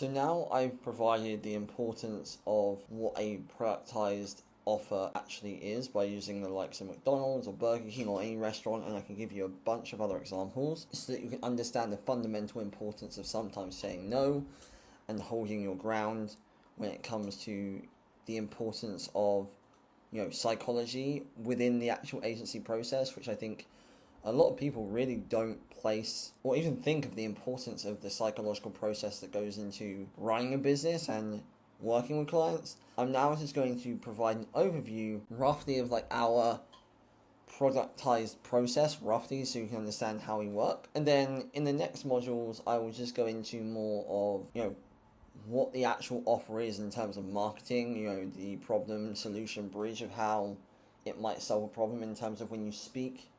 So now I've provided the importance of what a productized offer actually is by using the likes of McDonald's or Burger King or any restaurant, and I can give you a bunch of other examples so that you can understand the fundamental importance of sometimes saying no and holding your ground when it comes to the importance of psychology within the actual agency process, which I think a lot of people really don't place or even think of the importance of the psychological process that goes into running a business and working with clients. I'm now just going to provide an overview roughly of like our productized process roughly so you can understand how we work. And then in the next modules, I will just go into more of, what the actual offer is in terms of marketing, the problem, solution, bridge of how it might solve a problem in terms of when you speak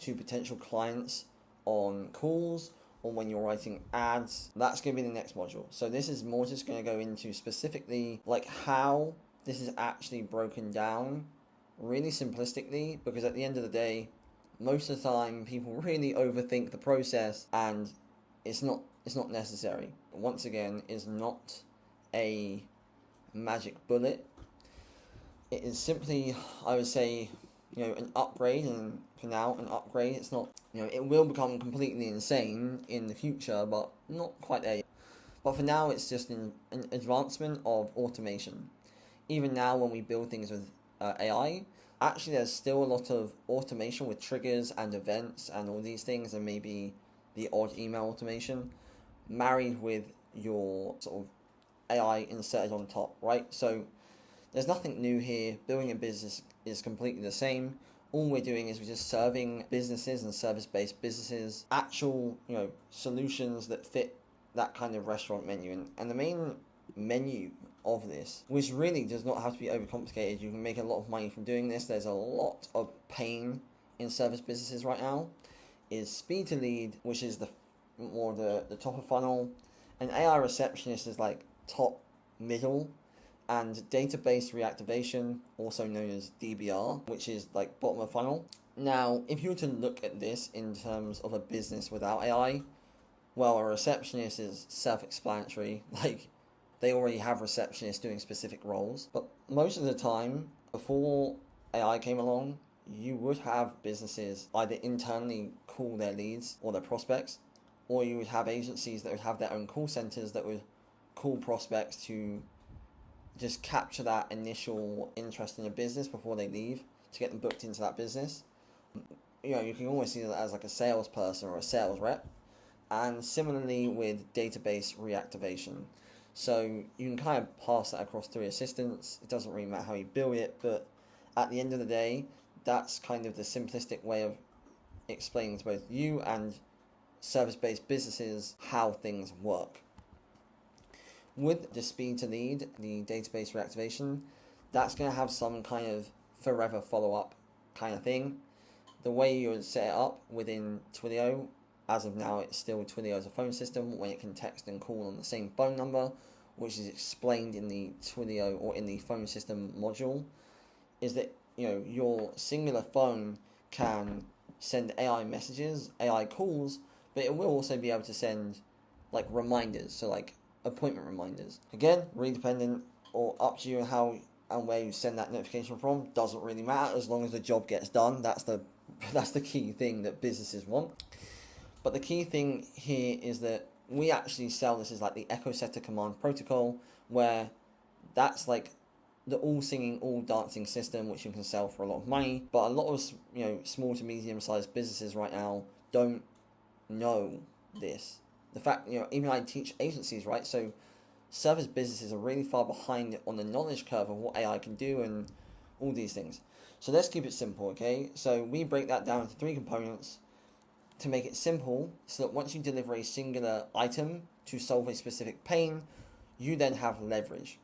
to potential clients on calls or when you're writing ads. That's going to be the next module. So this is more just going to go into specifically like how this is actually broken down really simplistically, because at the end of the day, most of the time people really overthink the process and it's not necessary. Once again, is not a magic bullet. It is simply, I would say, an upgrade, and for now, an upgrade. It's not, it will become completely insane in the future, but not quite there yet. But for now, it's just an advancement of automation. Even now, when we build things with AI, actually there's still a lot of automation with triggers and events and all these things, and maybe the odd email automation married with your sort of AI inserted on top, right? So there's nothing new here. Building a business is completely the same. All we're doing is we're just serving businesses and service-based businesses actual, solutions that fit that kind of restaurant menu. And the main menu of this, which really does not have to be overcomplicated. You can make a lot of money from doing this. There's a lot of pain in service businesses right now. Is speed to lead, which is the top of funnel, and AI receptionist is like top middle, and database reactivation, also known as DBR, which is like bottom of funnel. Now, if you were to look at this in terms of a business without AI, well, a receptionist is self-explanatory. Like, they already have receptionists doing specific roles. But most of the time, before AI came along, you would have businesses either internally call their leads or their prospects, or you would have agencies that would have their own call centers that would call prospects to just capture that initial interest in a business before they leave to get them booked into that business. You can almost see that as like a salesperson or a sales rep. And similarly with database reactivation. So you can kind of pass that across through assistants. It doesn't really matter how you build it, but at the end of the day, that's kind of the simplistic way of explaining to both you and service-based businesses how things work. With the speed to lead, the database reactivation, that's going to have some kind of forever follow-up kind of thing. The way you would set it up within Twilio, as of now it's still Twilio as a phone system when it can text and call on the same phone number, which is explained in the Twilio or in the phone system module, is that your singular phone can send AI messages, AI calls, but it will also be able to send like reminders, so like appointment reminders. Again, really dependent or up to you on how and where you send that notification from. Doesn't really matter as long as the job gets done. That's the key thing that businesses want. But the key thing here is that we actually sell this as like the Echo Setter Command Protocol, where that's like the all singing, all dancing system, which you can sell for a lot of money. But a lot of small to medium sized businesses right now don't know this. The fact, even I teach agencies, right? So service businesses are really far behind on the knowledge curve of what AI can do and all these things. So let's keep it simple, okay? So we break that down into 3 components to make it simple, so that once you deliver a singular item to solve a specific pain, you then have leverage.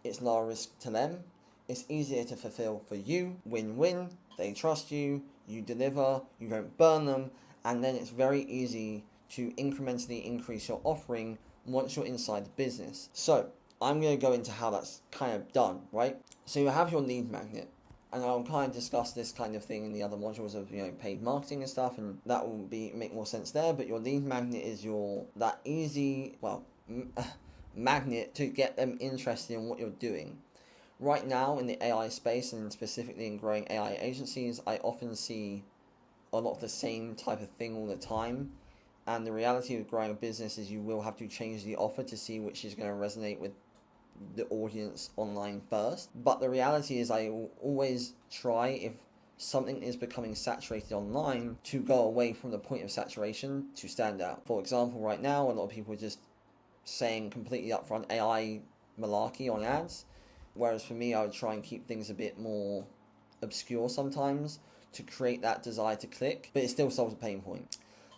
It's lower risk to them, it's easier to fulfill for you, win-win, they trust you, you deliver, you don't burn them, and then it's very easy to incrementally increase your offering once you're inside the business. So I'm going to go into how that's kind of done, right? So you have your lead magnet, and I'll kind of discuss this kind of thing in the other modules of paid marketing and stuff, and that will make more sense there. But your lead magnet is that easy, magnet to get them interested in what you're doing. Right now in the AI space, and specifically in growing AI agencies, I often see a lot of the same type of thing all the time. And the reality of growing a business is you will have to change the offer to see which is going to resonate with the audience online first. But the reality is I will always try, if something is becoming saturated online, to go away from the point of saturation to stand out. For example, right now, a lot of people are just saying completely upfront AI malarkey on ads. Whereas for me, I would try and keep things a bit more obscure sometimes to create that desire to click, but it still solves a pain point.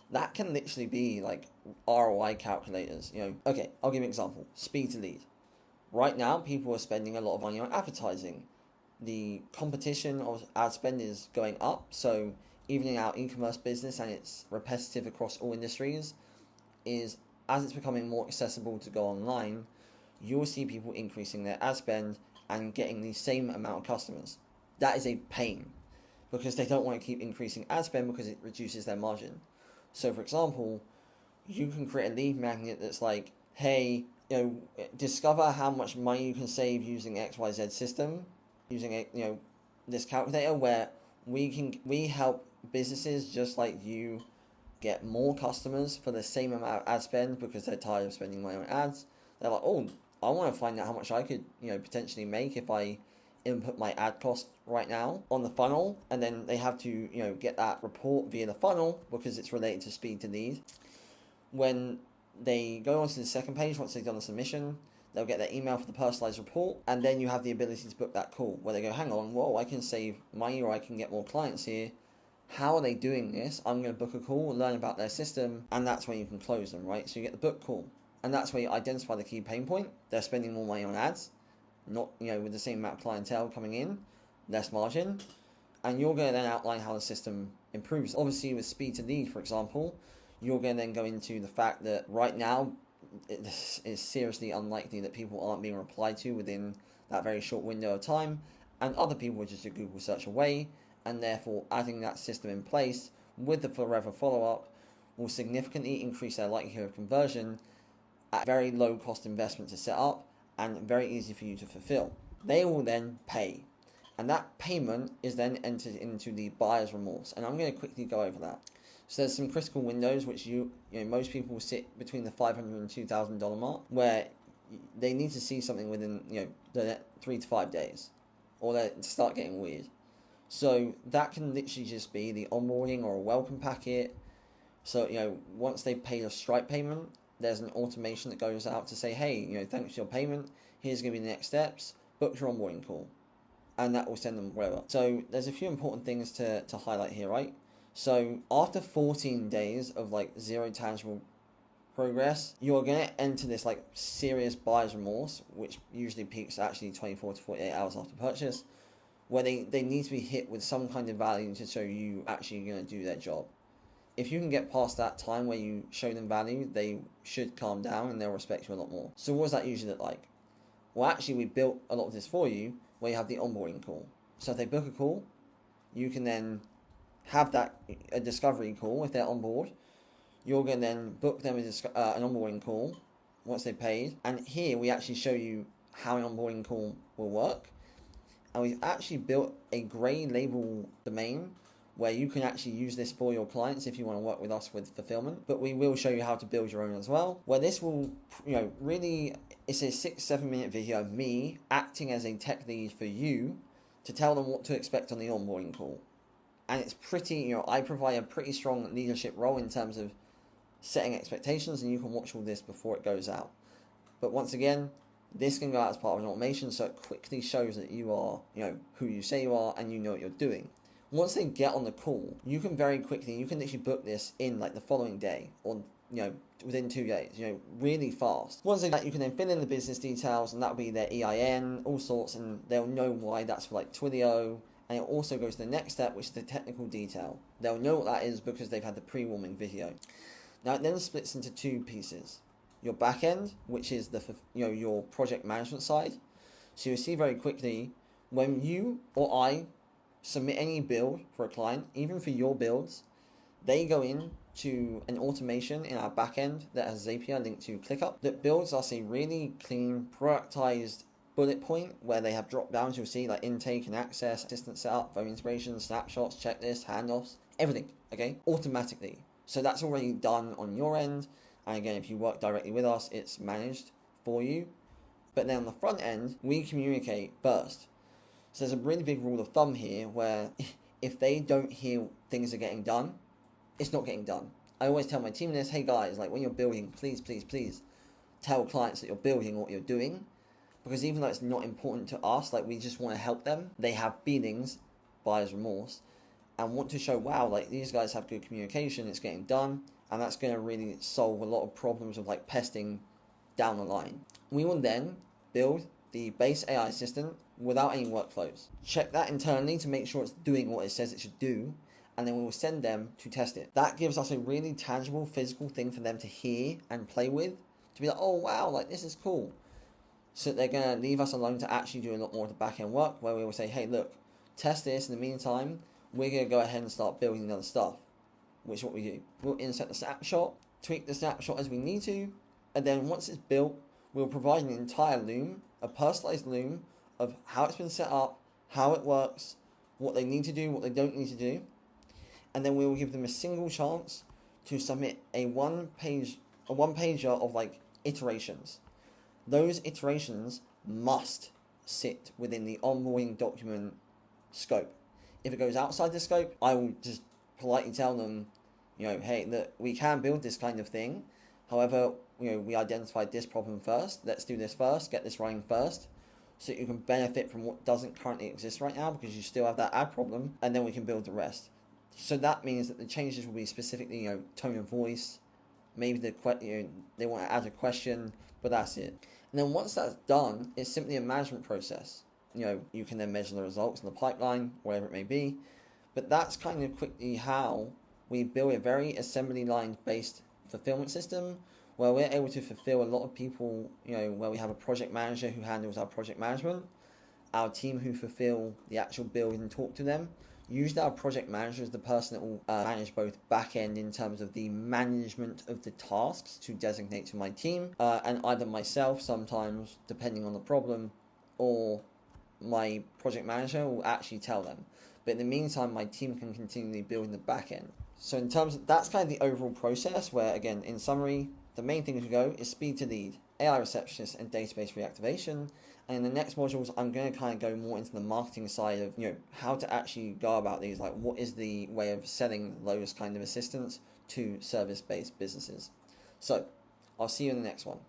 That can literally be like ROI calculators. Okay, I'll give you an example. Speed to lead. Right now, people are spending a lot of money on advertising. The competition of ad spend is going up, so even in our e-commerce business, and it's repetitive across all industries, is as it's becoming more accessible to go online, you'll see people increasing their ad spend and getting the same amount of customers. That is a pain, because they don't want to keep increasing ad spend because it reduces their margin. So for example, you can create a lead magnet that's like, hey, discover how much money you can save using XYZ system, using this calculator, where we help businesses just like you get more customers for the same amount of ad spend because they're tired of spending money on ads. They're like, oh, I want to find out how much I could potentially make if I input my ad cost right now on the funnel, and then they have to get that report via the funnel because it's related to speed to lead. When they go onto the second page, once they've done the submission, they'll get their email for the personalized report, and then you have the ability to book that call where they go, hang on, whoa, I can save money or I can get more clients here. How are they doing this? I'm going to book a call, learn about their system, and that's when you can close them, right? So you get the book call, and that's where you identify the key pain point. They're spending more money on ads, not with the same amount of clientele coming in, less margin, and you're going to then outline how the system improves. Obviously, with speed to lead, for example, you're going to then go into the fact that right now it is seriously unlikely that people aren't being replied to within that very short window of time, and other people are just a Google search away, and therefore adding that system in place with the forever follow-up will significantly increase their likelihood of conversion at very low cost investment to set up and very easy for you to fulfill. They will then pay, and that payment is then entered into the buyer's remorse, and I'm going to quickly go over that. So there's some critical windows which most people will sit between the $500 and $2,000 mark, where they need to see something within the 3 to 5 days, or they start getting weird. So that can literally just be the onboarding or a welcome packet. So once they pay a Stripe payment, there's an automation that goes out to say, hey, thanks for your payment. Here's going to be the next steps. Book your onboarding call, and that will send them wherever. So there's a few important things to highlight here, right? So after 14 days of zero tangible progress, you're going to enter this serious buyer's remorse, which usually peaks actually 24 to 48 hours after purchase, where they need to be hit with some kind of value to show you actually going to do their job. If you can get past that time where you show them value, they should calm down and they'll respect you a lot more. So what does that usually look like? Well, actually, we built a lot of this for you where you have the onboarding call. So if they book a call, you can then have a discovery call if they're on board. You're going to then book them an onboarding call once they've paid. And here we actually show you how an onboarding call will work. And we've actually built a grey label domain where you can actually use this for your clients if you want to work with us with fulfillment. But we will show you how to build your own as well, where this will, really, it's a 6-7 minute video of me acting as a tech lead for you to tell them what to expect on the onboarding call. And it's pretty, I provide a pretty strong leadership role in terms of setting expectations, and you can watch all this before it goes out. But once again, this can go out as part of an automation, so it quickly shows that you are, who you say you are, and you know what you're doing. Once they get on the call, you can very quickly, you can literally book this in the following day, or within 2 days, really fast. Once they do that, you can then fill in the business details, and that'll be their EIN, all sorts, and they'll know why that's for Twilio. And it also goes to the next step, which is the technical detail. They'll know what that is because they've had the pre-warming video. Now it then splits into two pieces. Your back end, which is your project management side. So you'll see very quickly when you or I submit any build for a client, even for your builds, they go in to an automation in our backend that has Zapier linked to ClickUp that builds us a really clean, productized bullet point where they have drop downs. You'll see like intake and access, assistant setup, phone integration, snapshots, checklists, handoffs, everything, okay, automatically. So that's already done on your end. And again, if you work directly with us, it's managed for you. But then on the front end, we communicate first. So there's a really big rule of thumb here where if they don't hear things are getting done, it's not getting done. I always tell my team this, hey guys, like when you're building, please tell clients that you're building what you're doing. Because even though it's not important to us, like we just want to help them, they have feelings, buyer's remorse, and want to show, wow, like these guys have good communication, it's getting done, and that's going to really solve a lot of problems of like pesting down the line. We will then build the base AI assistant without any workflows. Check that internally to make sure it's doing what it says it should do, and then we will send them to test it. That gives us a really tangible, physical thing for them to hear and play with, to be like, oh wow, like this is cool. So they're going to leave us alone to actually do a lot more of the back end work, where we will say, hey look, test this, in the meantime, we're going to go ahead and start building the other stuff, which is what we do. We'll insert the snapshot, tweak the snapshot as we need to, and then once it's built, we'll provide an entire loom, a personalized loom of how it's been set up, how it works, what they need to do, what they don't need to do, and then we will give them a single chance to submit a one-pager of like iterations. Those iterations must sit within the onboarding document scope. If it goes outside the scope, I will just politely tell them, you know, hey, look, we can build this kind of thing. However, you know, we identified this problem first. Let's do this first, get this running first, so you can benefit from what doesn't currently exist right now because you still have that ad problem, and then we can build the rest. So that means that the changes will be specifically, you know, tone of voice, maybe they want to add a question, but that's it. And then once that's done, it's simply a management process. You know, you can then measure the results in the pipeline, wherever it may be. But that's kind of quickly how we build a very assembly line based fulfillment system where we're able to fulfill a lot of people, you know, where we have a project manager who handles our project management, our team who fulfill the actual build and talk to them. Usually our project manager is the person that will manage both back end in terms of the management of the tasks to designate to my team, and either myself sometimes, depending on the problem, or my project manager will actually tell them. But in the meantime, my team can continually build in the back end. So in terms of, that's kind of the overall process where, again, in summary, the main thing as we go is speed to lead, AI receptionist, and database reactivation. And in the next modules, I'm going to kind of go more into the marketing side of, you know, how to actually go about these. Like, what is the way of selling those kind of assistants to service-based businesses? So, I'll see you in the next one.